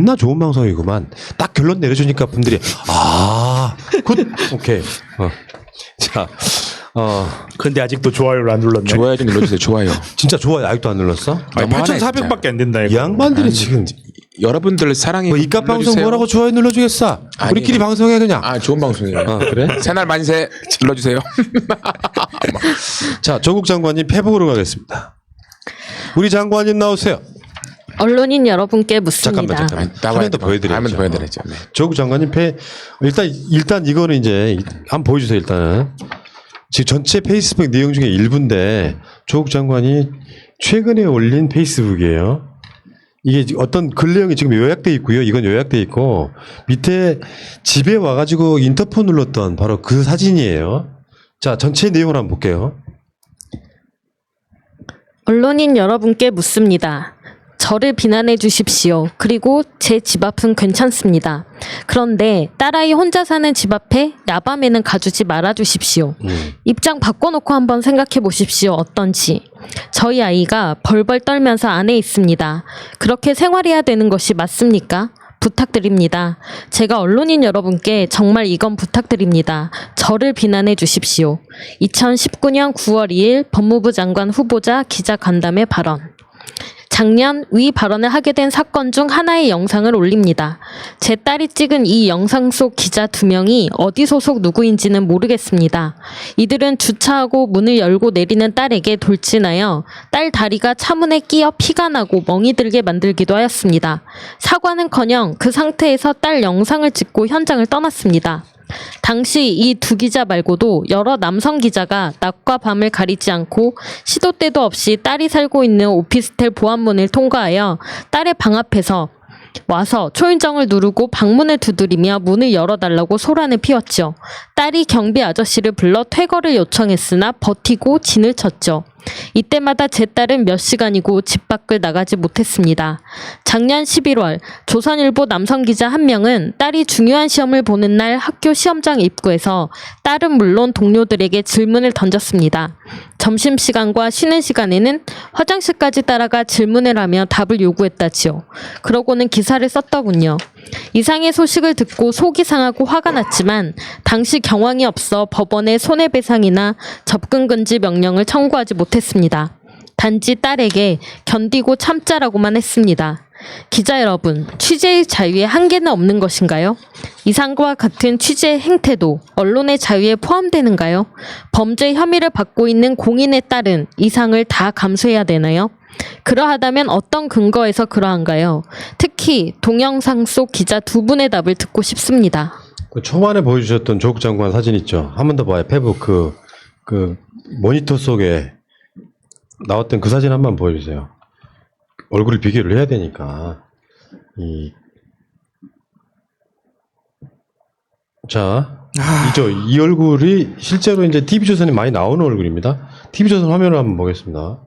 나 좋은 방송이구만. 딱 결론 내려주니까 분들이 굿 오케이. 자, 근데 아직도 좋아요를 안 눌렀네. 좋아요 좀 눌러주세요. 좋아요. 진짜 좋아요. 아직도 안 눌렀어? 아니, 너무하네, 8,400밖에 안 된다. 이 양반들이 지금 여러분들 사랑해. 이깟 방송 눌러주세요. 뭐라고 좋아요 눌러주겠어? 아니, 우리끼리 방송해 그냥. 좋은 방송이에요. 그래? 새날 만세 눌러주세요. 자, 조국 장관님 패복으로 가겠습니다. 우리 장관님 나오세요. 언론인 여러분께 묻습니다. 잠깐만. 화면 더 보여드려야죠. 화면 보여드려야죠. 네. 조국 장관님 일단 이거는 이제 한번 보여주세요. 일단은 지금 전체 페이스북 내용 중에 일부인데 조국 장관이 최근에 올린 페이스북이에요. 이게 어떤 글 내용이 지금 요약돼 있고요. 이건 요약돼 있고 밑에 집에 와가지고 인터폰 눌렀던 바로 그 사진이에요. 자, 전체 내용을 한번 볼게요. 언론인 여러분께 묻습니다. 저를 비난해 주십시오. 그리고 제 집 앞은 괜찮습니다. 그런데 딸아이 혼자 사는 집 앞에 야밤에는 가주지 말아 주십시오. 입장 바꿔놓고 한번 생각해 보십시오. 어떤지. 저희 아이가 벌벌 떨면서 안에 있습니다. 그렇게 생활해야 되는 것이 맞습니까? 부탁드립니다. 제가 언론인 여러분께 정말 이건 부탁드립니다. 저를 비난해 주십시오. 2019년 9월 2일 법무부 장관 후보자 기자간담회 발언. 작년 위 발언을 하게 된 사건 중 하나의 영상을 올립니다. 제 딸이 찍은 이 영상 속 기자 2명이 어디 소속 누구인지는 모르겠습니다. 이들은 주차하고 문을 열고 내리는 딸에게 돌진하여 딸 다리가 차문에 끼어 피가 나고 멍이 들게 만들기도 하였습니다. 사과는커녕 그 상태에서 딸 영상을 찍고 현장을 떠났습니다. 당시 이 두 기자 말고도 여러 남성 기자가 낮과 밤을 가리지 않고 시도 때도 없이 딸이 살고 있는 오피스텔 보안문을 통과하여 딸의 방 앞에서 와서 초인종을 누르고 방문을 두드리며 문을 열어달라고 소란을 피웠죠. 딸이 경비 아저씨를 불러 퇴거를 요청했으나 버티고 진을 쳤죠. 이때마다 제 딸은 몇 시간이고 집 밖을 나가지 못했습니다. 작년 11월 조선일보 남성 기자 한 명은 딸이 중요한 시험을 보는 날 학교 시험장 입구에서 딸은 물론 동료들에게 질문을 던졌습니다. 점심시간과 쉬는 시간에는 화장실까지 따라가 질문을 하며 답을 요구했다지요. 그러고는 기사를 썼더군요. 이상의 소식을 듣고 속이 상하고 화가 났지만 당시 경황이 없어 법원에 손해배상이나 접근금지 명령을 청구하지 못했습니다. 단지 딸에게 견디고 참자라고만 했습니다. 기자 여러분, 취재의 자유에 한계는 없는 것인가요? 이상과 같은 취재 행태도 언론의 자유에 포함되는가요? 범죄 혐의를 받고 있는 공인의 딸은 이상을 다 감수해야 되나요? 그러하다면 어떤 근거에서 그러한가요? 특히 동영상 속 기자 2분의 답을 듣고 싶습니다. 그 초반에 보여주셨던 조국 장관 사진 있죠. 한 번 더 봐요. 페북 그 모니터 속에 나왔던 그 사진 한번 보여주세요. 얼굴을 비교를 해야 되니까. 이 얼굴이 실제로 이제 TV조선에 많이 나오는 얼굴입니다. TV조선 화면을 한번 보겠습니다.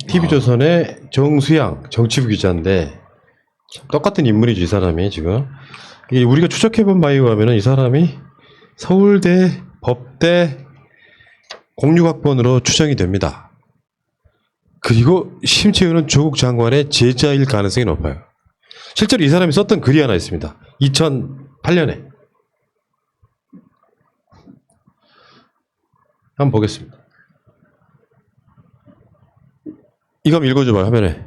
TV조선의 정수양 정치부 기자인데 똑같은 인물이죠. 이 사람이 지금. 이게 우리가 추적해본 바에 의하면 이 사람이 서울대 법대 06학번으로 추정이 됩니다. 그리고 심지어는 조국 장관의 제자일 가능성이 높아요. 실제로 이 사람이 썼던 글이 하나 있습니다. 2008년에. 한번 보겠습니다. 이거 한번 읽어줘봐요. 화면에.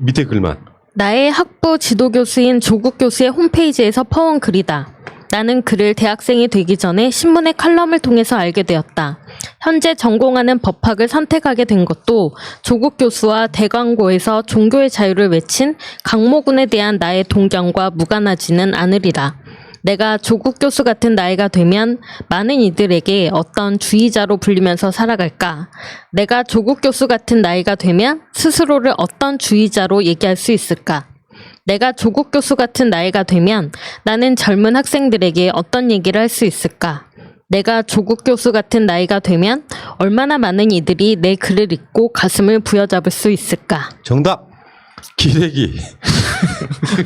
밑에 글만. 나의 학부 지도교수인 조국 교수의 홈페이지에서 퍼온 글이다. 나는 그를 대학생이 되기 전에 신문의 칼럼을 통해서 알게 되었다. 현재 전공하는 법학을 선택하게 된 것도 조국 교수와 대광고에서 종교의 자유를 외친 강모군에 대한 나의 동경과 무관하지는 않으리라. 내가 조국 교수 같은 나이가 되면 많은 이들에게 어떤 주의자로 불리면서 살아갈까? 내가 조국 교수 같은 나이가 되면 스스로를 어떤 주의자로 얘기할 수 있을까? 내가 조국 교수 같은 나이가 되면 나는 젊은 학생들에게 어떤 얘기를 할 수 있을까? 내가 조국 교수 같은 나이가 되면 얼마나 많은 이들이 내 글을 읽고 가슴을 부여잡을 수 있을까? 정답. 기레기.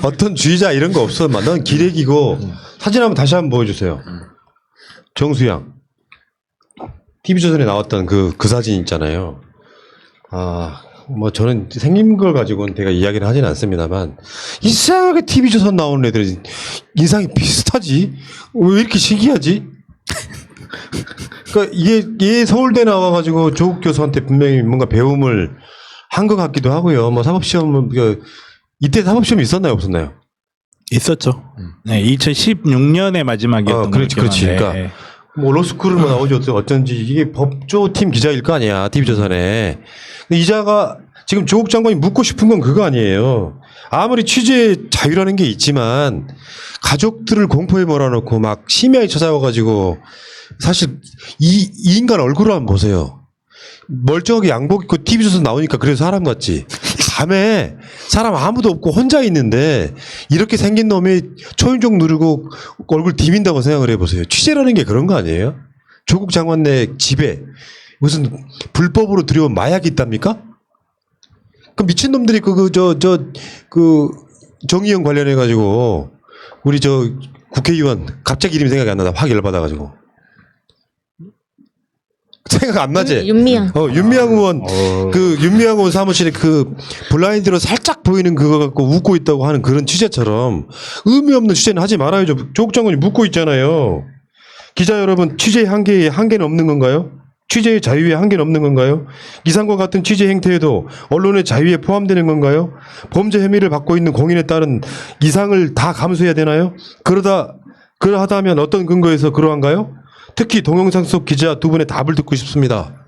어떤 주의자 이런 거 없어. 넌 기레기고. 사진 한번 다시 한번 보여주세요. 정수양. TV조선에 나왔던 그 사진 있잖아요. 뭐 저는 생긴 걸 가지고는 제가 이야기를 하지는 않습니다만 이상하게 TV조선 나오는 애들이 인상이 비슷하지? 왜 이렇게 신기하지? 그러니까 얘 서울대 나와가지고 조국 교수한테 분명히 뭔가 배움을 한 것 같기도 하고요. 뭐 사법시험은 이때 사법시험이 있었나요, 없었나요? 있었죠. 네, 2016년의 마지막이었던 그렇지. 그러니까 뭐 로스쿨을 뭐 나오지 어쩐지 이게 법조팀 기자일 거 아니야, TV조선에. 이자가 지금 조국 장관이 묻고 싶은 건 그거 아니에요. 아무리 취재 자유라는 게 있지만 가족들을 공포에 몰아넣고 막 심야에 찾아와가지고 사실 이 인간 얼굴을 한번 보세요. 멀쩡하게 양복 입고 TV조선 나오니까 그래서 사람 같지. 밤에 사람 아무도 없고 혼자 있는데 이렇게 생긴 놈이 초인종 누르고 얼굴 디민다고 생각을 해보세요. 취재라는 게 그런 거 아니에요? 조국 장관네 집에 무슨 불법으로 들여온 마약이 있답니까? 그 미친놈들이 정의형 관련해가지고 우리 국회의원 갑자기 이름이 생각이 안 나다. 확 열받아가지고. 생각 안 나지? 윤미향. 윤미향 의원, 윤미향 의원 사무실에 블라인드로 살짝 보이는 그거 갖고 웃고 있다고 하는 그런 취재처럼 의미 없는 취재는 하지 말아야죠. 조국 장관이 묻고 있잖아요. 기자 여러분, 취재의 한계는 없는 건가요? 취재의 자유에 한계는 없는 건가요? 이상과 같은 취재 행태에도 언론의 자유에 포함되는 건가요? 범죄 혐의를 받고 있는 공인에 따른 이상을 다 감수해야 되나요? 그러하다면 어떤 근거에서 그러한가요? 특히 동영상 속 기자 두 분의 답을 듣고 싶습니다.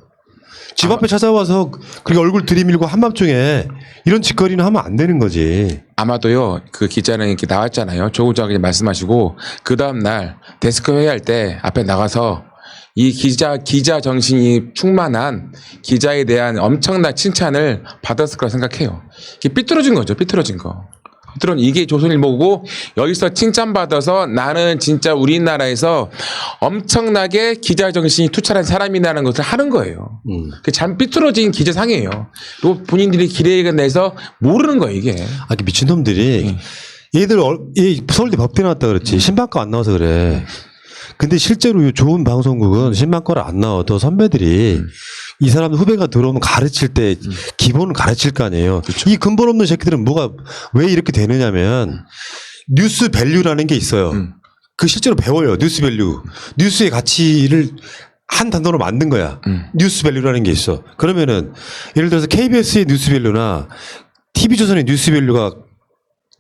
집 앞에 찾아와서 그렇게 얼굴 들이밀고 한밤중에 이런 짓거리는 하면 안 되는 거지. 아마도요, 그 기자는 이렇게 나왔잖아요. 조국 장관이 말씀하시고, 그 다음날 데스크 회의할 때 앞에 나가서 이 기자 정신이 충만한 기자에 대한 엄청난 칭찬을 받았을 거라 생각해요. 이게 삐뚤어진 거죠, 삐뚤어진 거. 이게 조선일보고 여기서 칭찬받아서 나는 진짜 우리나라에서 엄청나게 기자 정신이 투철한 사람이라는 것을 하는 거예요. 그 참 삐뚤어진 기자상이에요. 또 본인들이 기레기가 내서 모르는 거예요, 이게. 미친놈들이 얘들 서울대 법대 나왔다 그랬지. 신방과 안 나와서 그래. 근데 실제로 좋은 방송국은 신방과를 안 나와도 선배들이 이 사람 후배가 들어오면 가르칠 때 기본을 가르칠 거 아니에요. 그쵸. 이 근본 없는 새끼들은 왜 이렇게 되느냐면 뉴스 밸류라는 게 있어요. 그 실제로 배워요. 뉴스 밸류. 뉴스의 가치를 한 단어로 만든 거야. 뉴스 밸류라는 게 있어. 그러면은 예를 들어서 KBS의 뉴스 밸류나 TV조선의 뉴스 밸류가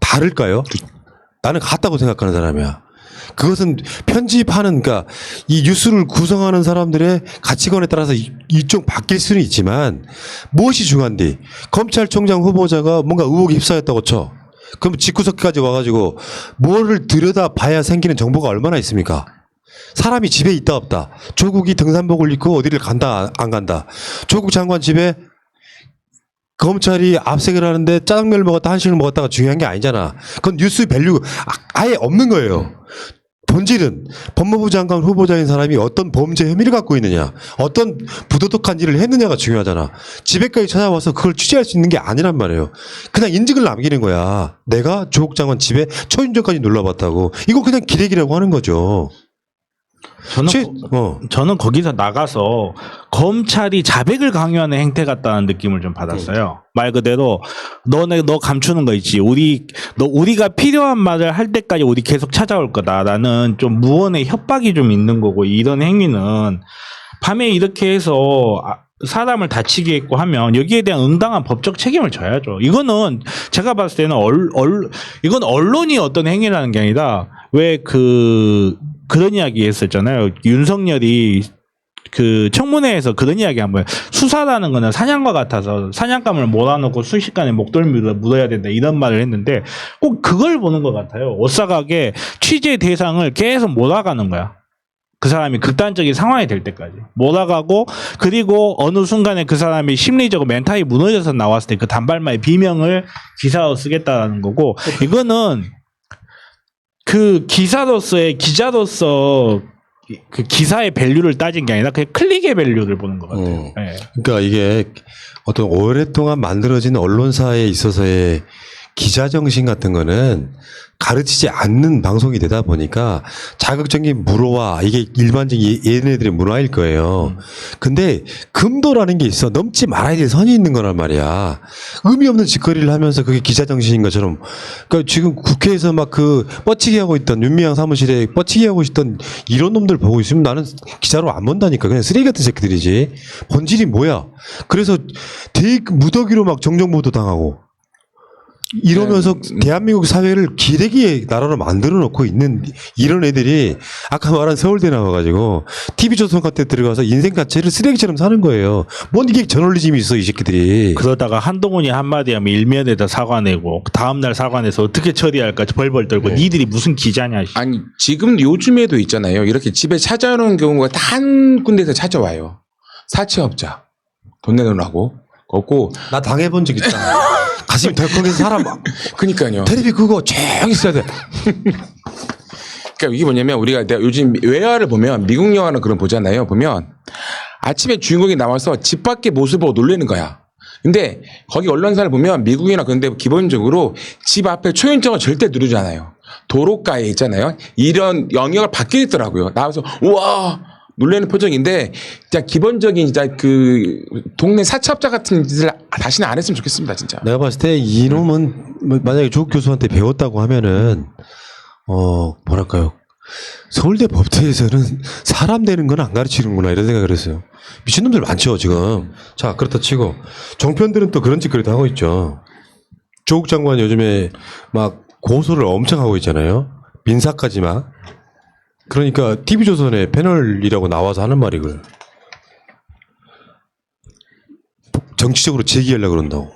다를까요? 나는 같다고 생각하는 사람이야. 그것은 편집하는, 그러니까 이 뉴스를 구성하는 사람들의 가치관에 따라서 일종 바뀔 수는 있지만 무엇이 중요한데 검찰총장 후보자가 뭔가 의혹에 휩싸였다고 쳐. 그럼 집구석까지 와가지고 뭐를 들여다봐야 생기는 정보가 얼마나 있습니까? 사람이 집에 있다 없다. 조국이 등산복을 입고 어디를 간다 안 간다. 조국 장관 집에 검찰이 압색을 하는데 짜장면을 먹었다 한식을 먹었다가 중요한 게 아니잖아. 그건 뉴스 밸류 아예 없는 거예요. 본질은 법무부 장관 후보자인 사람이 어떤 범죄 혐의를 갖고 있느냐, 어떤 부도덕한 일을 했느냐가 중요하잖아. 집에까지 찾아와서 그걸 취재할 수 있는 게 아니란 말이에요. 그냥 인증을 남기는 거야. 내가 조국 장관 집에 초인종까지 눌러봤다고. 이거 그냥 기레기라고 하는 거죠. 저는 거기서 나가서 검찰이 자백을 강요하는 행태 같다는 느낌을 좀 받았어요. 말 그대로 너 감추는 거 있지. 우리가 필요한 말을 할 때까지 우리 계속 찾아올 거다라는 좀 무언의 협박이 좀 있는 거고, 이런 행위는 밤에 이렇게 해서 사람을 다치게 했고 하면 여기에 대한 응당한 법적 책임을 져야죠. 이거는 제가 봤을 때는 이건 언론이 어떤 행위라는 게 아니라 그런 이야기 했었잖아요. 윤석열이 그 청문회에서 그런 이야기 한 거예요. 수사라는 거는 사냥과 같아서 사냥감을 몰아넣고 순식간에 목덜미를 물어야 된다, 이런 말을 했는데 꼭 그걸 보는 것 같아요. 오싹하게 취재 대상을 계속 몰아가는 거야. 그 사람이 극단적인 상황이 될 때까지 몰아가고, 그리고 어느 순간에 그 사람이 심리적으로 멘탈이 무너져서 나왔을 때 그 단발마의 비명을 기사로 쓰겠다는 거고, 이거는 그 기자로서 그 기사의 밸류를 따진 게 아니라 그냥 클릭의 밸류를 보는 것 같아요. 네. 그러니까 이게 어떤 오랫동안 만들어진 언론사에 있어서의 기자 정신 같은 거는 가르치지 않는 방송이 되다 보니까 자극적인 물어와 이게 일반적인 얘네들의 문화일 거예요. 근데 금도라는 게 있어. 넘지 말아야 될 선이 있는 거란 말이야. 의미 없는 짓거리를 하면서 그게 기자 정신인 것처럼. 그러니까 지금 국회에서 막 그 뻗치기 하고 있던 윤미향 사무실에 뻗치기 하고 있던 이런 놈들 보고 있으면 나는 기자로 안 본다니까. 그냥 쓰레기 같은 새끼들이지. 본질이 뭐야. 그래서 되게 무더기로 막 정정보도 당하고. 이러면서 대한민국 사회를 기레기의 나라로 만들어 놓고 있는 이런 애들이 아까 말한 서울대 나와가지고 TV조선 같은 데 들어가서 인생 자체를 쓰레기처럼 사는 거예요. 뭔 이게 저널리즘이 있어 이 새끼들이. 그러다가 한동훈이 한마디 하면 일면에다 사과내고 다음날 사과내서 어떻게 처리할까 벌벌 떨고 니들이 무슨 기자냐. 씨. 아니 지금 요즘에도 있잖아요. 이렇게 집에 찾아오는 경우가 다 한 군데서 찾아와요. 사채업자 돈 내놓으라고. 없고 나 당해본 적 있잖아. 가슴이 덜컥해서 사람 그니까요. 테레비 그거 조용히 있어야 돼. 그러니까 이게 뭐냐면 우리가 내가 요즘 외화를 보면 미국 영화는 그런 보잖아요. 보면 아침에 주인공이 나와서 집 밖의 모습을 보고 놀라는 거야. 근데 거기 언론사를 보면 미국이나 그런데 기본적으로 집 앞에 초인종을 절대 누르지 않아요. 도로가에 있잖아요. 이런 영역을 받게 있더라고요. 나와서 우와 놀라는 표정인데 진짜 기본적인 진짜 그 동네 사채업자 같은 짓을 다시는 안 했으면 좋겠습니다. 진짜. 내가 봤을 때 이놈은 만약에 조국 교수한테 배웠다고 하면은 뭐랄까요. 서울대 법대에서는 사람 되는 건 안 가르치는구나 이런 생각을 했어요. 미친놈들 많죠 지금. 자 그렇다 치고 종편들은 또 그런 짓거리도 하고 있죠. 조국 장관 요즘에 막 고소를 엄청 하고 있잖아요. 민사까지 막. 그러니까 TV조선에 패널이라고 나와서 하는 말이 그래. 정치적으로 제기하려고 그런다고.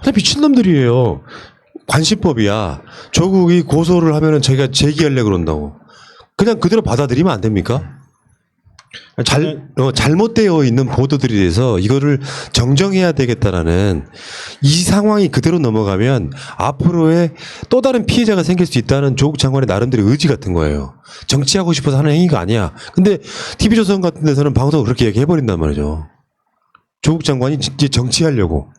그냥 미친놈들이에요. 관심법이야. 조국이 고소를 하면은 자기가 제기하려고 그런다고. 그냥 그대로 받아들이면 안 됩니까? 잘못되어 있는 보도들에 대해서 이거를 정정해야 되겠다라는 이 상황이 그대로 넘어가면 앞으로의 또 다른 피해자가 생길 수 있다는 조국 장관의 나름대로 의지 같은 거예요. 정치하고 싶어서 하는 행위가 아니야. 근데 TV조선 같은 데서는 방송을 그렇게 얘기해버린단 말이죠. 조국 장관이 이제 정치하려고.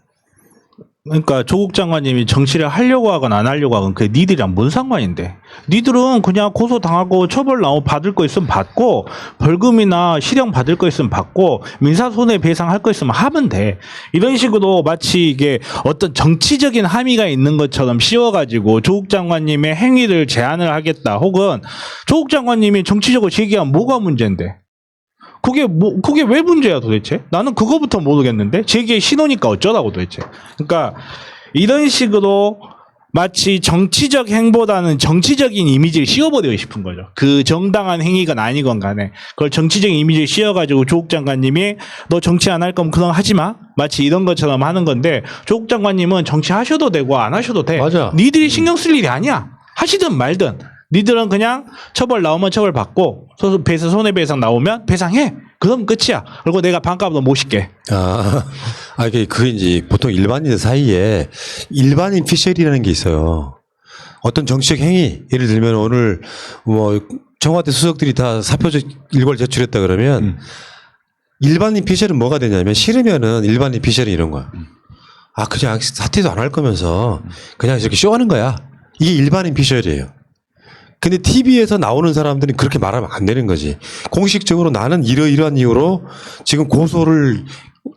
그러니까 조국 장관님이 정치를 하려고 하건 안 하려고 하건 그게 니들이랑 뭔 상관인데. 니들은 그냥 고소 당하고 처벌 나오고 받을 거 있으면 받고 벌금이나 실형 받을 거 있으면 받고 민사 손해배상 할 거 있으면 하면 돼. 이런 식으로 마치 이게 어떤 정치적인 함의가 있는 것처럼 씌워가지고 조국 장관님의 행위를 제한을 하겠다 혹은 조국 장관님이 정치적으로 제기하면 뭐가 문제인데. 그게 왜 문제야 도대체? 나는 그거부터 모르겠는데 제기의 신호니까 어쩌라고 도대체. 그러니까 이런 식으로 마치 정치적 행보다는 정치적인 이미지를 씌워버리고 싶은 거죠. 그 정당한 행위건 아니건 간에 그걸 정치적인 이미지를 씌워가지고 조국 장관님이 너 정치 안 할 거면 그럼 하지 마. 마치 이런 것처럼 하는 건데 조국 장관님은 정치하셔도 되고 안 하셔도 돼. 맞아. 니들이 신경 쓸 일이 아니야. 하시든 말든. 니들은 그냥 처벌 나오면 처벌 받고 배상 손해배상 나오면 배상해. 그럼 끝이야. 그리고 내가 반값으로 모실게. 그게 이제 보통 일반인들 사이에 일반인 피셜이라는 게 있어요. 어떤 정치적 행위, 예를 들면 오늘 뭐 청와대 수석들이 다 사표 일괄 제출했다 그러면 일반인 피셜은 뭐가 되냐면 싫으면은 일반인 피셜이 이런 거야. 그냥 사퇴도 안 할 거면서 그냥 이렇게 쇼하는 거야. 이게 일반인 피셜이에요. 근데 TV에서 나오는 사람들은 그렇게 말하면 안 되는 거지. 공식적으로 나는 이러이러한 이유로 지금 고소를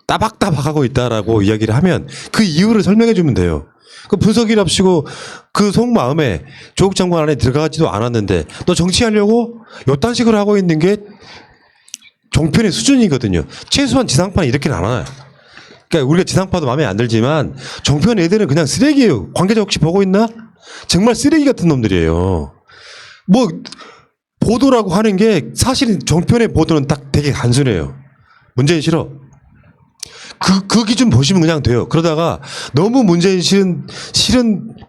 따박따박하고 있다라고 이야기를 하면 그 이유를 설명해 주면 돼요. 그 분석이랍시고 그 속마음에 조국 장관 안에 들어가지도 않았는데 너 정치하려고 요딴 식으로 하고 있는 게 종편의 수준이거든요. 최소한 지상파는 이렇게는 안 와요. 그러니까 우리가 지상파도 마음에 안 들지만 종편 애들은 그냥 쓰레기예요. 관계자 혹시 보고 있나? 정말 쓰레기 같은 놈들이에요. 뭐 보도라고 하는 게 사실은 종편의 보도는 딱 되게 단순해요. 문재인 싫어. 그 기준 보시면 그냥 돼요. 그러다가 너무 문재인 싫은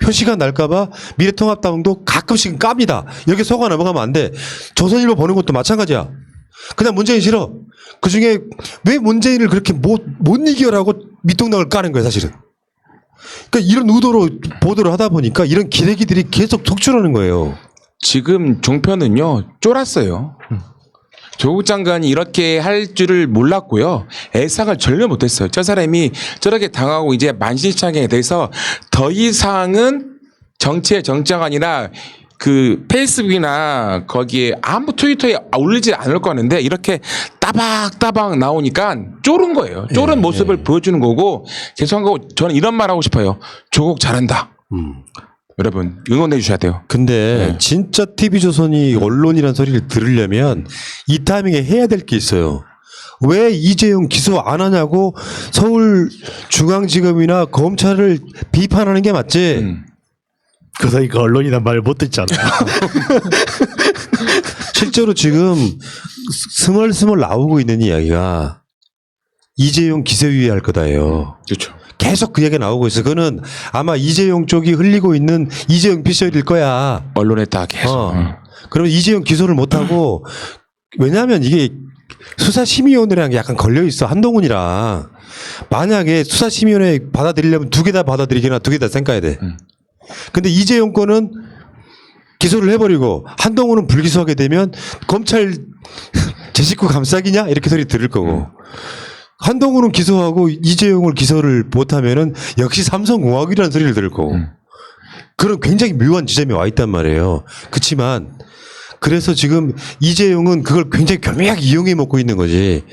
표시가 날까봐 미래통합당도 가끔씩 깝니다. 여기 속아 넘어가면 안 돼. 조선일보 보는 것도 마찬가지야. 그냥 문재인 싫어. 그 중에 왜 문재인을 그렇게 못 이겨라고 밑동락을 까는 거야 사실은. 그러니까 이런 의도로 보도를 하다 보니까 이런 기레기들이 계속 속출하는 거예요. 지금 종편은요 쫄았어요. 조국 장관이 이렇게 할 줄을 몰랐고요. 예상을 전혀 못했어요. 저 사람이 저렇게 당하고 이제 만신창이에 대해서 더 이상은 정치의 정치가 아니라 그 페이스북이나 거기에 아무 트위터에 올리지 않을 거는데 이렇게 따박따박 나오니까 쫄은 거예요. 쫄은 모습을 보여주는 거고 죄송한 거 저는 이런 말 하고 싶어요. 조국 잘한다. 여러분 응원해 주셔야 돼요. 근데 진짜 TV조선이 언론이란 소리를 들으려면 이 타이밍에 해야 될 게 있어요. 왜 이재용 기소 안 하냐고 서울중앙지검이나 검찰을 비판하는 게 맞지. 그러니까 언론이란 말을 못 듣잖아. 실제로 지금 스멀스멀 나오고 있는 이야기가 이재용 기소유예할 거다예요. 그렇죠. 계속 그 얘기가 나오고 있어. 그거는 아마 이재용 쪽이 흘리고 있는 이재용 피셜일 거야. 언론에 다 계속. 그러면 이재용 기소를 못하고 왜냐하면 이게 수사심의위원회랑 약간 걸려 있어. 한동훈이랑 만약에 수사심의위원회 받아들이려면 두 개 다 받아들이거나 두 개 다 쌩까야 돼. 근데 이재용 거는 기소를 해버리고 한동훈은 불기소하게 되면 검찰 제 식구 감싸기냐 이렇게 소리 들을 거고 한동훈은 기소하고 이재용을 기소를 못하면은 역시 삼성공화국이라는 소리를 들을 거고 그런 굉장히 묘한 지점에 와 있단 말이에요. 그렇지만 그래서 지금 이재용은 그걸 굉장히 교묘하게 이용해 먹고 있는 거지.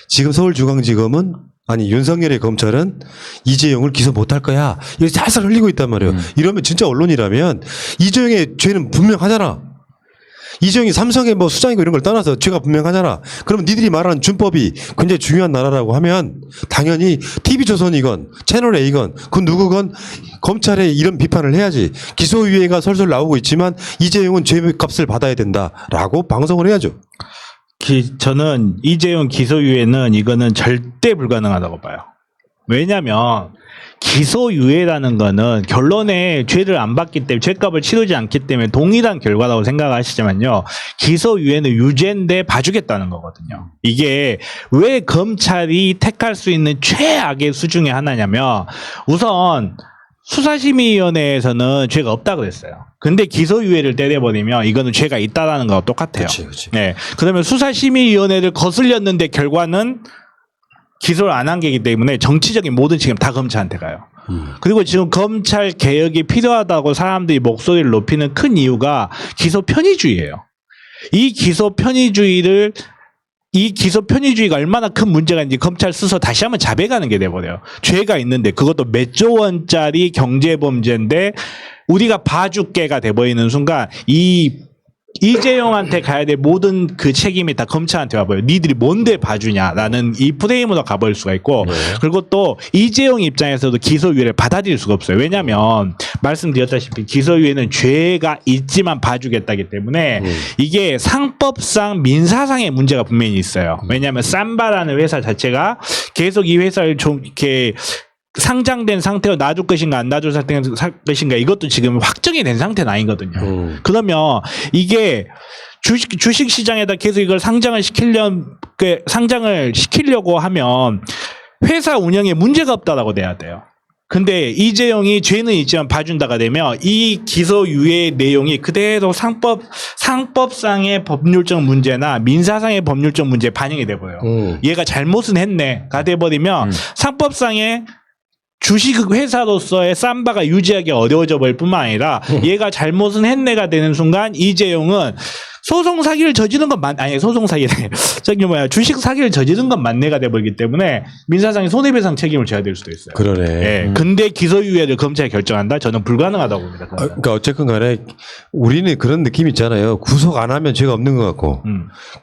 지금 서울중앙지검은 아니 윤석열의 검찰은 이재용을 기소 못할 거야. 이렇게 살살 흘리고 있단 말이에요. 이러면 진짜 언론이라면 이재용의 죄는 분명하잖아. 이재용이 삼성의 뭐 수장이고 이런 걸 떠나서 죄가 분명하잖아. 그러면 니들이 말하는 준법이 굉장히 중요한 나라라고 하면 당연히 TV조선이건 채널A건 그 누구건 검찰에 이런 비판을 해야지. 기소유예가 설설 나오고 있지만 이재용은 죄값을 받아야 된다라고 방송을 해야죠. 저는 이재용 기소유예는 이거는 절대 불가능하다고 봐요. 왜냐하면 기소유예라는 거는 결론에 죄를 안 받기 때문에 죄값을 치르지 않기 때문에 동일한 결과라고 생각하시지만요. 기소유예는 유죄인데 봐주겠다는 거거든요. 이게 왜 검찰이 택할 수 있는 최악의 수 중에 하나냐면 우선 수사심의위원회에서는 죄가 없다 그랬어요. 근데 기소유예를 때려버리면 이거는 죄가 있다라는 거와 똑같아요. 그치. 네. 그러면 수사심의위원회를 거슬렸는데 결과는 기소를 안 한 게이기 때문에 정치적인 모든 책임 다 검찰한테 가요. 그리고 지금 검찰 개혁이 필요하다고 사람들이 목소리를 높이는 큰 이유가 기소 편의주의예요. 이 기소 편의주의가 얼마나 큰 문제가 있는지 검찰 스스로 다시 한번 자백하는 게 돼버려요. 죄가 있는데 그것도 몇 조 원짜리 경제범죄인데 우리가 봐줄게가 돼버리는 순간 이재용한테 가야 될 모든 그 책임이 다 검찰한테 와버려요. 니들이 뭔데 봐주냐라는 이 프레임으로 가버릴 수가 있고 그리고 또 이재용 입장에서도 기소유예를 받아들일 수가 없어요. 왜냐하면 말씀드렸다시피 기소유예는 죄가 있지만 봐주겠다기 때문에 이게 상법상 민사상의 문제가 분명히 있어요. 왜냐하면 삼바라는 회사 자체가 계속 이 회사를 좀 이렇게 상장된 상태로 놔줄 것인가 안 놔줄 것인가 이것도 지금 확정이 된 상태는 아니거든요. 그러면 이게 주식 시장에다 계속 이걸 상장을 시키려고 하면 회사 운영에 문제가 없다라고 돼야 돼요. 근데 이재용이 죄는 있지만 봐준다가 되면 이 기소유예 내용이 그대로 상법상의 법률적 문제나 민사상의 법률적 문제에 반영이 돼버려요. 얘가 잘못은 했네가 돼버리면 상법상의 주식 회사로서의 삼바가 유지하기 어려워져 버릴 뿐만 아니라 얘가 잘못은 했네가 되는 순간 이재용은 소송 사기를 저지른 건 주식 사기를 저지른 건 만내가 돼버리기 때문에 민사상의 손해배상 책임을 져야 될 수도 있어요. 그러네. 예. 근데 기소유예를 검찰이 결정한다? 저는 불가능하다고 봅니다. 그러니까 어쨌건 간에 우리는 그런 느낌 있잖아요. 구속 안 하면 죄가 없는 것 같고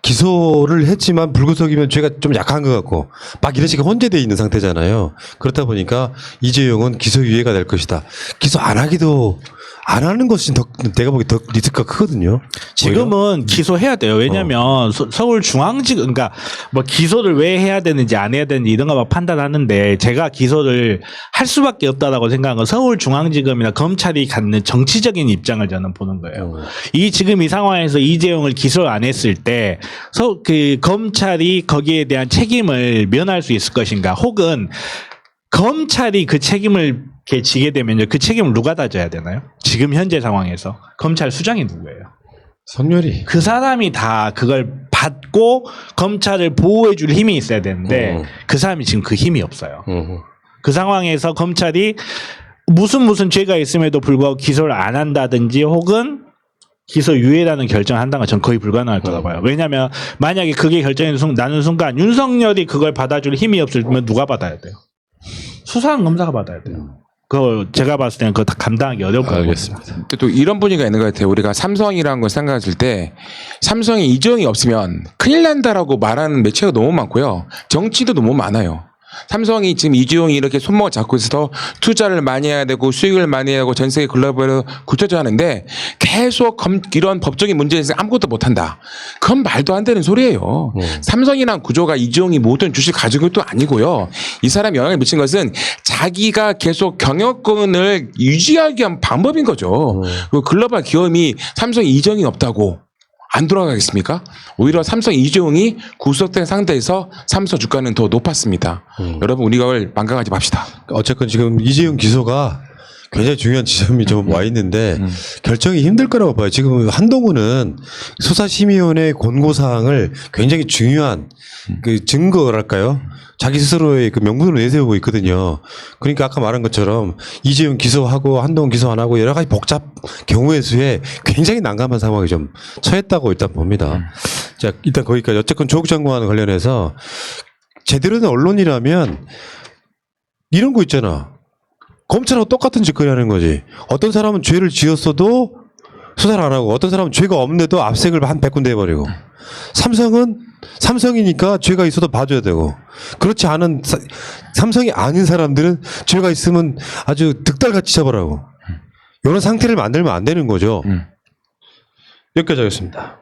기소를 했지만 불구속이면 죄가 좀 약한 것 같고 막 이런 식으로 혼재되어 있는 상태잖아요. 그렇다 보니까 이재용은 기소유예가 될 것이다. 기소 안 하기도 안 하는 것이 내가 보기 더 리스크가 크거든요. 지금은 기소해야 돼요. 왜냐하면 서울중앙지검 그러니까 뭐 기소를 왜 해야 되는지 안 해야 되는지 이런 거 막 판단하는데 제가 기소를 할 수밖에 없다라고 생각한 건 서울중앙지검이나 검찰이 갖는 정치적인 입장을 저는 보는 거예요. 지금 이 상황에서 이재용을 기소를 안 했을 때 그 검찰이 거기에 대한 책임을 면할 수 있을 것인가 혹은 검찰이 그 책임을 이렇게 지게 되면요. 그 책임을 누가 다 져야 되나요? 지금 현재 상황에서 검찰 수장이 누구예요? 선열이. 그 사람이 다 그걸 받고 검찰을 보호해줄 힘이 있어야 되는데 그 사람이 지금 그 힘이 없어요. 그 상황에서 검찰이 무슨 죄가 있음에도 불구하고 기소를 안 한다든지 혹은 기소 유예라는 결정을 한다는 건 전 거의 불가능할 거라고 봐요. 왜냐하면 만약에 그게 결정이 나는 순간 윤석열이 그걸 받아줄 힘이 없으면 누가 받아야 돼요? 수사한 검사가 받아야 돼요. 그거 제가 봤을 때는 그거 다 감당하기 어려울 거라고 알겠습니다. 근데 또 이런 분위기가 있는 것 같아요. 우리가 삼성이라는 걸 생각했을 때 삼성이 이재용이 없으면 큰일 난다라고 말하는 매체가 너무 많고요. 정치도 너무 많아요. 삼성이 지금 이재용이 이렇게 손목을 잡고 있어서 투자를 많이 해야 되고 수익을 많이 해야 하고 전 세계 글로벌로 굳혀져 하는데 계속 이런 법적인 문제에 대해서 아무것도 못한다. 그건 말도 안 되는 소리예요. 삼성이란 구조가 이재용이 모든 주식 가진 것도 아니고요. 이 사람이 영향을 미친 것은 자기가 계속 경영권을 유지하기 위한 방법인 거죠. 그 글로벌 기업이 삼성 이재용이 없다고 안 돌아가겠습니까? 오히려 삼성 이재용이 구속된 상태에서 삼성 주가는 더 높았습니다. 여러분 우리가 망각하지 맙시다. 어쨌건 지금 이재용 기소가 굉장히 중요한 지점이 좀 와 있는데 결정이 힘들 거라고 봐요. 지금 한동훈은 수사심의위원회 권고사항을 굉장히 중요한 그 증거랄까요? 자기 스스로의 그 명분으로 내세우고 있거든요. 그러니까 아까 말한 것처럼 이재용 기소하고 한동훈 기소 안 하고 여러 가지 복잡 경우의 수에 굉장히 난감한 상황에 좀 처했다고 일단 봅니다. 자, 일단 거기까지. 어쨌건 조국 장관과 관련해서 제대로 된 언론이라면 이런 거 있잖아. 검찰하고 똑같은 짓거리 하는 거지. 어떤 사람은 죄를 지었어도 수사를 안 하고 어떤 사람은 죄가 없는데도 압색을 한 100군데 해버리고 삼성은 삼성이니까 죄가 있어도 봐줘야 되고 그렇지 않은 삼성이 아닌 사람들은 죄가 있으면 아주 득달같이 잡아라고 이런 상태를 만들면 안 되는 거죠. 여기까지 하겠습니다.